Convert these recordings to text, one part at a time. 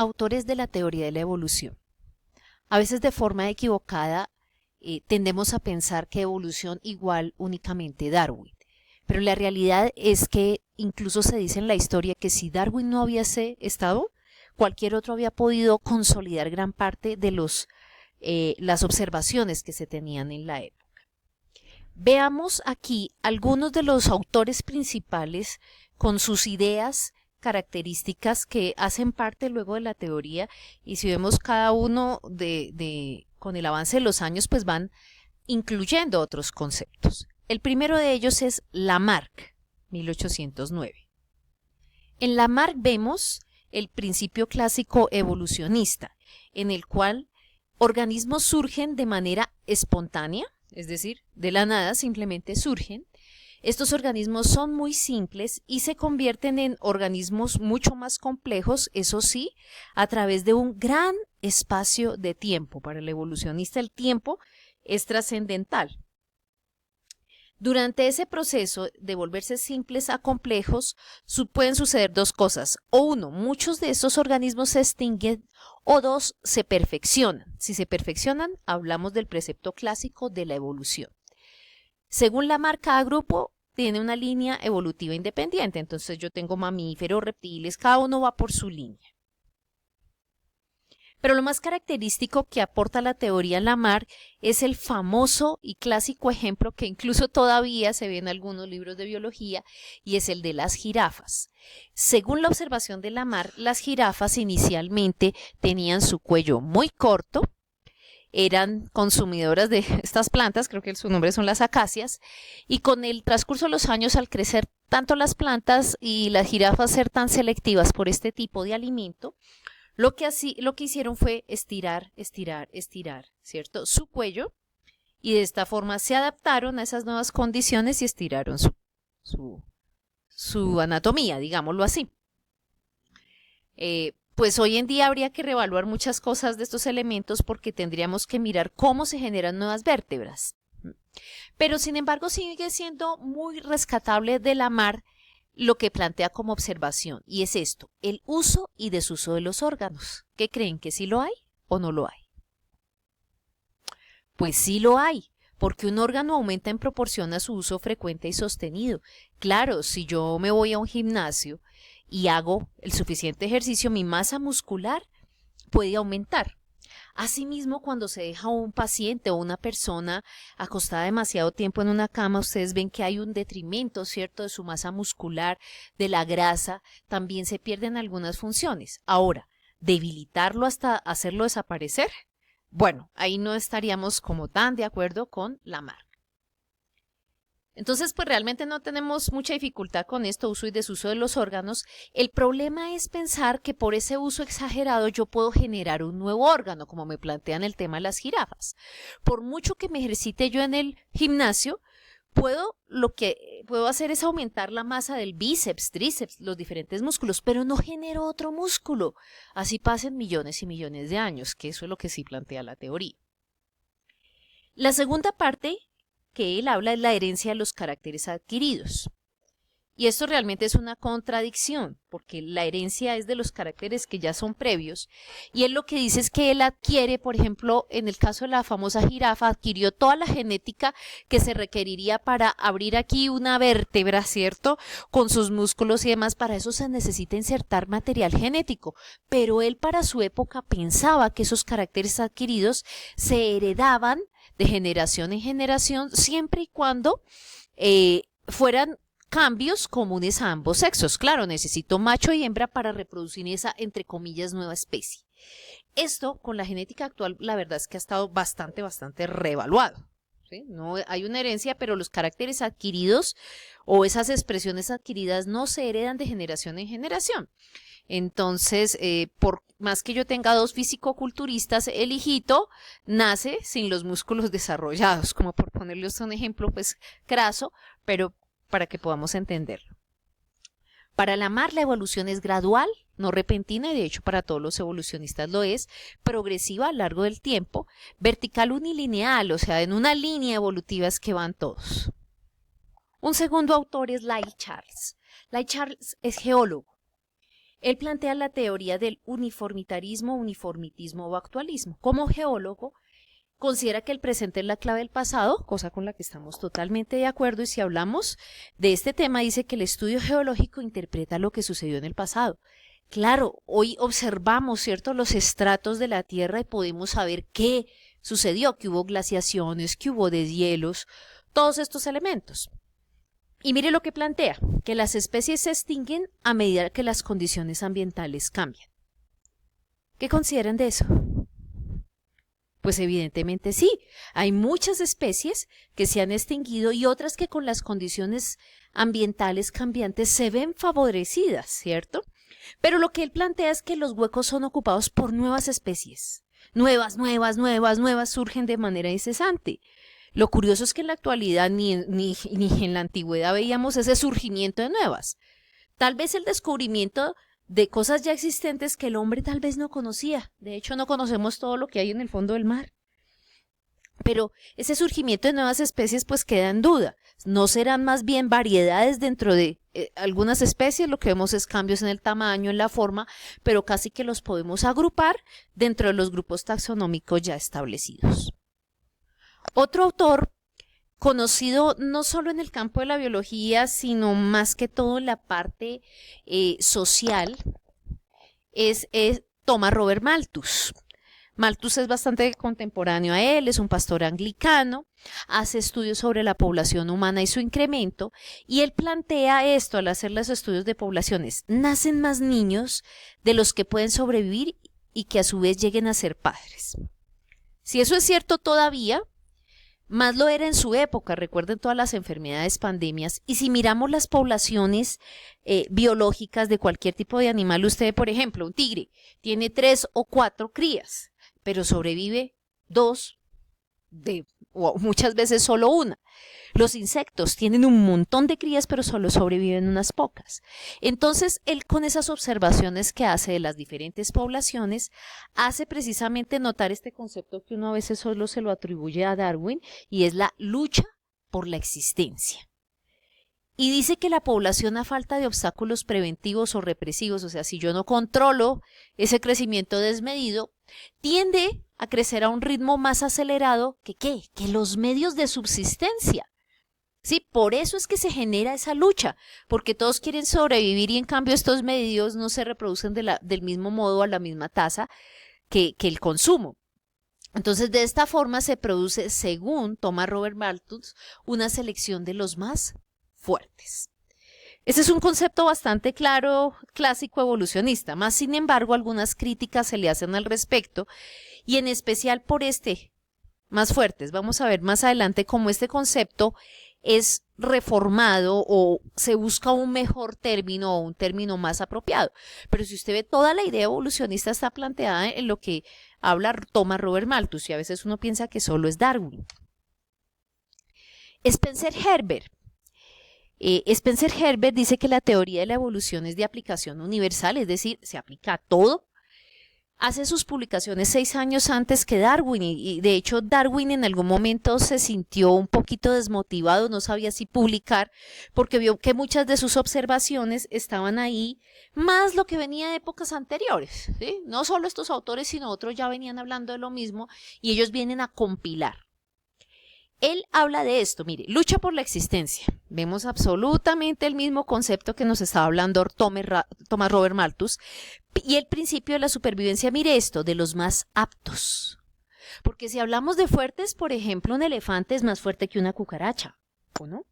autores de la teoría de la evolución. A veces de forma equivocada tendemos a pensar que evolución igual únicamente Darwin, pero la realidad es que incluso se dice en la historia que si Darwin no hubiese estado, cualquier otro había podido consolidar gran parte de las observaciones que se tenían en la época. Veamos aquí algunos de los autores principales con sus ideas características que hacen parte luego de la teoría, y si vemos cada uno con el avance de los años pues van incluyendo otros conceptos. El primero de ellos es Lamarck, 1809. En Lamarck vemos el principio clásico evolucionista, en el cual organismos surgen de manera espontánea, es decir, de la nada simplemente surgen. Estos organismos son muy simples y se convierten en organismos mucho más complejos, eso sí, a través de un gran espacio de tiempo. Para el evolucionista el tiempo es trascendental. Durante ese proceso de volverse simples a complejos, pueden suceder dos cosas. O uno, muchos de estos organismos se extinguen, o dos, se perfeccionan. Si se perfeccionan, hablamos del precepto clásico de la evolución. Según Lamarck, cada grupo tiene una línea evolutiva independiente. Entonces yo tengo mamíferos, reptiles, cada uno va por su línea. Pero lo más característico que aporta la teoría Lamarck es el famoso y clásico ejemplo que incluso todavía se ve en algunos libros de biología, y es el de las jirafas. Según la observación de Lamarck, las jirafas inicialmente tenían su cuello muy corto, eran consumidoras de estas plantas, creo que su nombre son las acacias, y con el transcurso de los años, al crecer tanto las plantas y las jirafas ser tan selectivas por este tipo de alimento, lo que hicieron fue estirar, ¿cierto? Su cuello, y de esta forma se adaptaron a esas nuevas condiciones y estiraron su anatomía, digámoslo así. Pues hoy en día habría que reevaluar muchas cosas de estos elementos porque tendríamos que mirar cómo se generan nuevas vértebras. Pero sin embargo sigue siendo muy rescatable de Lamarck lo que plantea como observación, y es esto, el uso y desuso de los órganos. ¿Qué creen? ¿Que sí lo hay o no lo hay? Pues sí lo hay, porque un órgano aumenta en proporción a su uso frecuente y sostenido. Claro, si yo me voy a un gimnasio y hago el suficiente ejercicio, mi masa muscular puede aumentar. Asimismo, cuando se deja a un paciente o una persona acostada demasiado tiempo en una cama, ustedes ven que hay un detrimento, ¿cierto?, de su masa muscular, de la grasa, también se pierden algunas funciones. Ahora, debilitarlo hasta hacerlo desaparecer, bueno, ahí no estaríamos como tan de acuerdo con Lamarck. Entonces, pues realmente no tenemos mucha dificultad con esto, uso y desuso de los órganos. El problema es pensar que por ese uso exagerado yo puedo generar un nuevo órgano, como me plantean el tema de las jirafas. Por mucho que me ejercite yo en el gimnasio, lo que puedo hacer es aumentar la masa del bíceps, tríceps, los diferentes músculos, pero no genero otro músculo. Así pasen millones y millones de años, que eso es lo que sí plantea la teoría. La segunda parte que él habla es la herencia de los caracteres adquiridos. Y esto realmente es una contradicción, porque la herencia es de los caracteres que ya son previos, y él lo que dice es que él adquiere, por ejemplo, en el caso de la famosa jirafa, adquirió toda la genética que se requeriría para abrir aquí una vértebra, ¿cierto?, con sus músculos y demás. Para eso se necesita insertar material genético, pero él para su época pensaba que esos caracteres adquiridos se heredaban de generación en generación, siempre y cuando fueran cambios comunes a ambos sexos. Claro, necesito macho y hembra para reproducir esa, entre comillas, nueva especie. Esto, con la genética actual, la verdad es que ha estado bastante reevaluado, ¿sí? No hay una herencia, pero los caracteres adquiridos o esas expresiones adquiridas no se heredan de generación en generación. Entonces, por más que yo tenga dos fisicoculturistas, el hijito nace sin los músculos desarrollados, como por ponerles un ejemplo pues craso, pero para que podamos entenderlo. Para Lamarck la evolución es gradual, no repentina, y de hecho para todos los evolucionistas lo es, progresiva a lo largo del tiempo, vertical unilineal, o sea, en una línea evolutiva es que van todos. Un segundo autor es Lai Charles. Lai Charles es geólogo. Él plantea la teoría del uniformitarismo, uniformitismo o actualismo. Como geólogo, considera que el presente es la clave del pasado, cosa con la que estamos totalmente de acuerdo, y si hablamos de este tema, dice que el estudio geológico interpreta lo que sucedió en el pasado. Claro, hoy observamos, ¿cierto?, los estratos de la Tierra y podemos saber qué sucedió, que hubo glaciaciones, que hubo deshielos, todos estos elementos. Y mire lo que plantea, que las especies se extinguen a medida que las condiciones ambientales cambian. ¿Qué consideran de eso? Pues evidentemente sí, hay muchas especies que se han extinguido y otras que con las condiciones ambientales cambiantes se ven favorecidas, ¿cierto? Pero lo que él plantea es que los huecos son ocupados por nuevas especies. Nuevas surgen de manera incesante. Lo curioso es que en la actualidad ni en la antigüedad veíamos ese surgimiento de nuevas. Tal vez el descubrimiento de cosas ya existentes que el hombre tal vez no conocía. De hecho, no conocemos todo lo que hay en el fondo del mar. Pero ese surgimiento de nuevas especies pues queda en duda. ¿No serán más bien variedades dentro de algunas especies? Lo que vemos es cambios en el tamaño, en la forma, pero casi que los podemos agrupar dentro de los grupos taxonómicos ya establecidos. Otro autor conocido no solo en el campo de la biología, sino más que todo en la parte social, es Thomas Robert Malthus. Malthus es bastante contemporáneo a él, es un pastor anglicano, hace estudios sobre la población humana y su incremento, y él plantea esto al hacer los estudios de poblaciones. Nacen más niños de los que pueden sobrevivir y que a su vez lleguen a ser padres. Si eso es cierto todavía, más lo era en su época, recuerden todas las enfermedades, pandemias, y si miramos las poblaciones biológicas de cualquier tipo de animal, usted, por ejemplo, un tigre, tiene 3 o 4 crías, pero sobrevive 2, o muchas veces solo una. Los insectos tienen un montón de crías, pero solo sobreviven unas pocas. Entonces, él con esas observaciones que hace de las diferentes poblaciones, hace precisamente notar este concepto que uno a veces solo se lo atribuye a Darwin, y es la lucha por la existencia. Y dice que la población, a falta de obstáculos preventivos o represivos, o sea, si yo no controlo ese crecimiento desmedido, tiende a crecer a un ritmo más acelerado que los medios de subsistencia. Sí, por eso es que se genera esa lucha, porque todos quieren sobrevivir y en cambio estos medios no se reproducen del mismo modo, a la misma tasa que el consumo. Entonces, de esta forma se produce, según Thomas Robert Malthus, una selección de los más fuertes. Ese es un concepto bastante claro, clásico, evolucionista. Más sin embargo, algunas críticas se le hacen al respecto, y en especial por más fuertes. Vamos a ver más adelante cómo este concepto es reformado o se busca un mejor término o un término más apropiado. Pero si usted ve, toda la idea evolucionista está planteada en lo que habla Thomas Robert Malthus, y a veces uno piensa que solo es Darwin. Spencer Herbert dice que la teoría de la evolución es de aplicación universal, es decir, se aplica a todo. Hace sus publicaciones 6 años antes que Darwin, y de hecho Darwin en algún momento se sintió un poquito desmotivado, no sabía si publicar, porque vio que muchas de sus observaciones estaban ahí, más lo que venía de épocas anteriores, ¿sí? No solo estos autores, sino otros ya venían hablando de lo mismo, y ellos vienen a compilar. Él habla de esto, mire, lucha por la existencia. Vemos absolutamente el mismo concepto que nos estaba hablando Thomas Robert Malthus. Y el principio de la supervivencia, mire esto, de los más aptos. Porque si hablamos de fuertes, por ejemplo, un elefante es más fuerte que una cucaracha, ¿o no?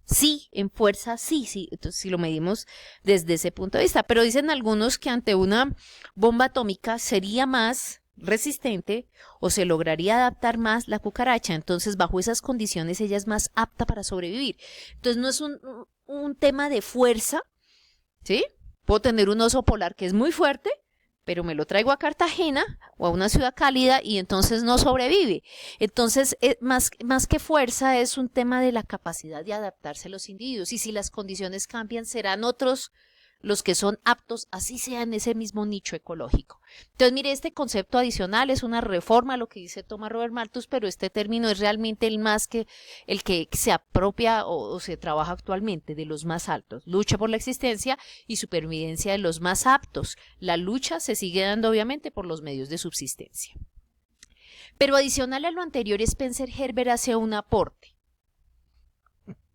Sí, en fuerza, sí. Entonces, si lo medimos desde ese punto de vista. Pero dicen algunos que ante una bomba atómica sería más resistente o se lograría adaptar más la cucaracha. Entonces, bajo esas condiciones, ella es más apta para sobrevivir. Entonces, no es un tema de fuerza, ¿sí? Puedo tener un oso polar que es muy fuerte, pero me lo traigo a Cartagena o a una ciudad cálida y entonces no sobrevive. Entonces, más que fuerza, es un tema de la capacidad de adaptarse a los individuos. Y si las condiciones cambian, serán otros los que son aptos, así sea en ese mismo nicho ecológico. Entonces, mire, este concepto adicional es una reforma a lo que dice Thomas Robert Malthus, pero este término es realmente el que se apropia o se trabaja actualmente de los más altos. Lucha por la existencia y supervivencia de los más aptos. La lucha se sigue dando obviamente por los medios de subsistencia. Pero adicional a lo anterior, Spencer Herbert hace un aporte.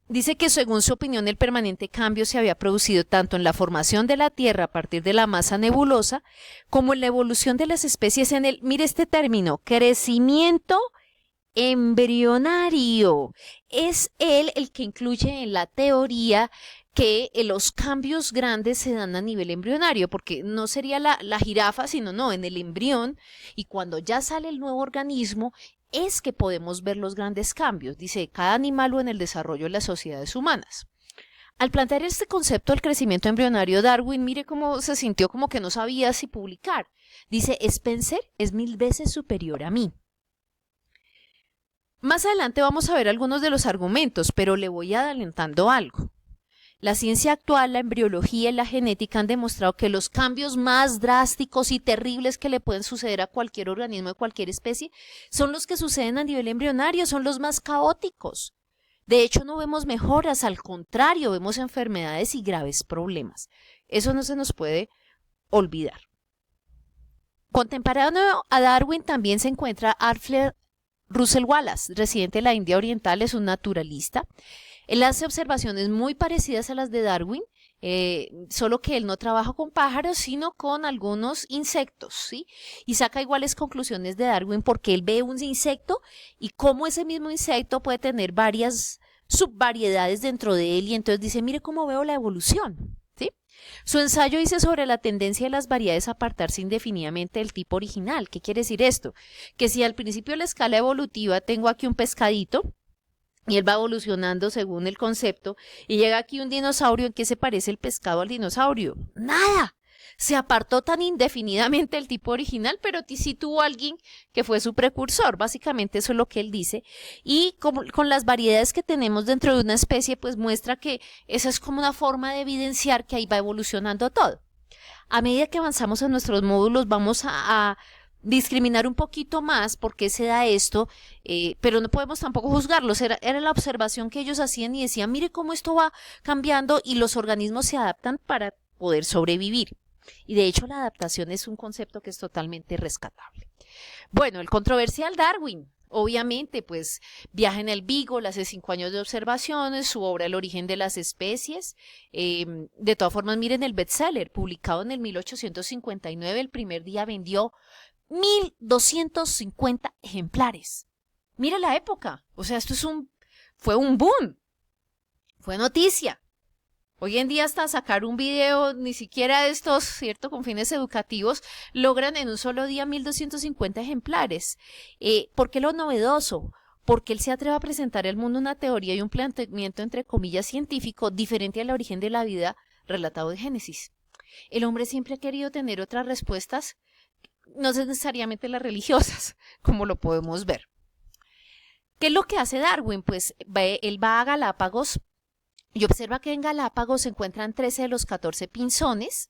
Dice que según su opinión el permanente cambio se había producido tanto en la formación de la Tierra a partir de la masa nebulosa como en la evolución de las especies en el, mire este término, crecimiento embrionario. Es él el que incluye en la teoría que los cambios grandes se dan a nivel embrionario, porque no sería la jirafa, sino no, en el embrión, y cuando ya sale el nuevo organismo, es que podemos ver los grandes cambios, dice, cada animal o en el desarrollo de las sociedades humanas. Al plantear este concepto del crecimiento embrionario, Darwin, mire cómo se sintió como que no sabía si publicar. Dice, Spencer es 1000 veces superior a mí. Más adelante vamos a ver algunos de los argumentos, pero le voy adelantando algo. La ciencia actual, la embriología y la genética han demostrado que los cambios más drásticos y terribles que le pueden suceder a cualquier organismo de cualquier especie son los que suceden a nivel embrionario, son los más caóticos. De hecho, no vemos mejoras, al contrario, vemos enfermedades y graves problemas. Eso no se nos puede olvidar. Contemporáneo a Darwin también se encuentra Alfred Russel Wallace, residente de la India Oriental, es un naturalista. Él hace observaciones muy parecidas a las de Darwin, solo que él no trabaja con pájaros, sino con algunos insectos, ¿sí? Y saca iguales conclusiones de Darwin porque él ve un insecto y cómo ese mismo insecto puede tener varias subvariedades dentro de él y entonces dice, mire cómo veo la evolución, ¿sí? Su ensayo dice sobre la tendencia de las variedades a apartarse indefinidamente del tipo original. ¿Qué quiere decir esto? Que si al principio de la escala evolutiva tengo aquí un pescadito, y él va evolucionando según el concepto, y llega aquí un dinosaurio, ¿en qué se parece el pescado al dinosaurio? ¡Nada! Se apartó tan indefinidamente del tipo original, pero sí tuvo alguien que fue su precursor. Básicamente eso es lo que él dice. Y con las variedades que tenemos dentro de una especie, pues muestra que esa es como una forma de evidenciar que ahí va evolucionando todo. A medida que avanzamos en nuestros módulos, vamos a discriminar un poquito más por qué se da esto, pero no podemos tampoco juzgarlos. Era la observación que ellos hacían y decían, mire cómo esto va cambiando y los organismos se adaptan para poder sobrevivir. Y de hecho la adaptación es un concepto que es totalmente rescatable. Bueno, el controversial Darwin. Obviamente, pues viaja en el Beagle, hace 5 años de observaciones, su obra El origen de las especies. De todas formas, miren el bestseller, publicado en el 1859, el primer día vendió 1250 ejemplares. Mira la época, o sea, fue un boom, fue noticia. Hoy en día hasta sacar un video, ni siquiera de estos, ¿cierto?, con fines educativos, logran en un solo día 1250 ejemplares. ¿Por qué lo novedoso? Porque él se atreve a presentar al mundo una teoría y un planteamiento, entre comillas, científico, diferente al origen de la vida relatado en Génesis. El hombre siempre ha querido tener otras respuestas, no necesariamente las religiosas, como lo podemos ver. ¿Qué es lo que hace Darwin? Pues él va a Galápagos y observa que en Galápagos se encuentran 13 de los 14 pinzones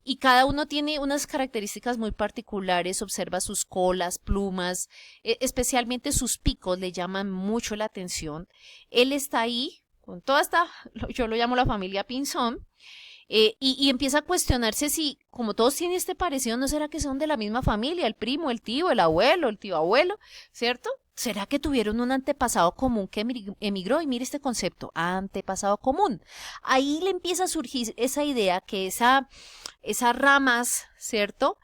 y cada uno tiene unas características muy particulares. Observa sus colas, plumas, especialmente sus picos le llaman mucho la atención. Él está ahí con toda esta, yo lo llamo la familia pinzón, y empieza a cuestionarse si, como todos tienen este parecido, ¿no será que son de la misma familia? El primo, el tío, el abuelo, el tío abuelo, ¿cierto? ¿Será que tuvieron un antepasado común que emigró? Y mire este concepto, antepasado común. Ahí le empieza a surgir esa idea que esas ramas, ¿cierto?,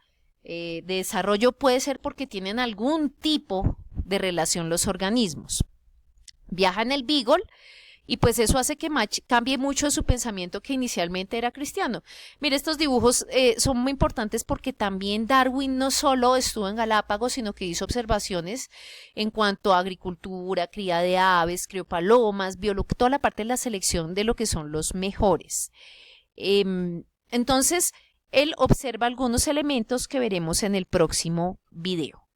de desarrollo puede ser porque tienen algún tipo de relación los organismos. Viaja en el Beagle. Y pues eso hace que cambie mucho su pensamiento que inicialmente era cristiano. Mire, estos dibujos son muy importantes porque también Darwin no solo estuvo en Galápagos, sino que hizo observaciones en cuanto a agricultura, cría de aves, crió palomas, toda la parte de la selección de lo que son los mejores. Entonces, él observa algunos elementos que veremos en el próximo video.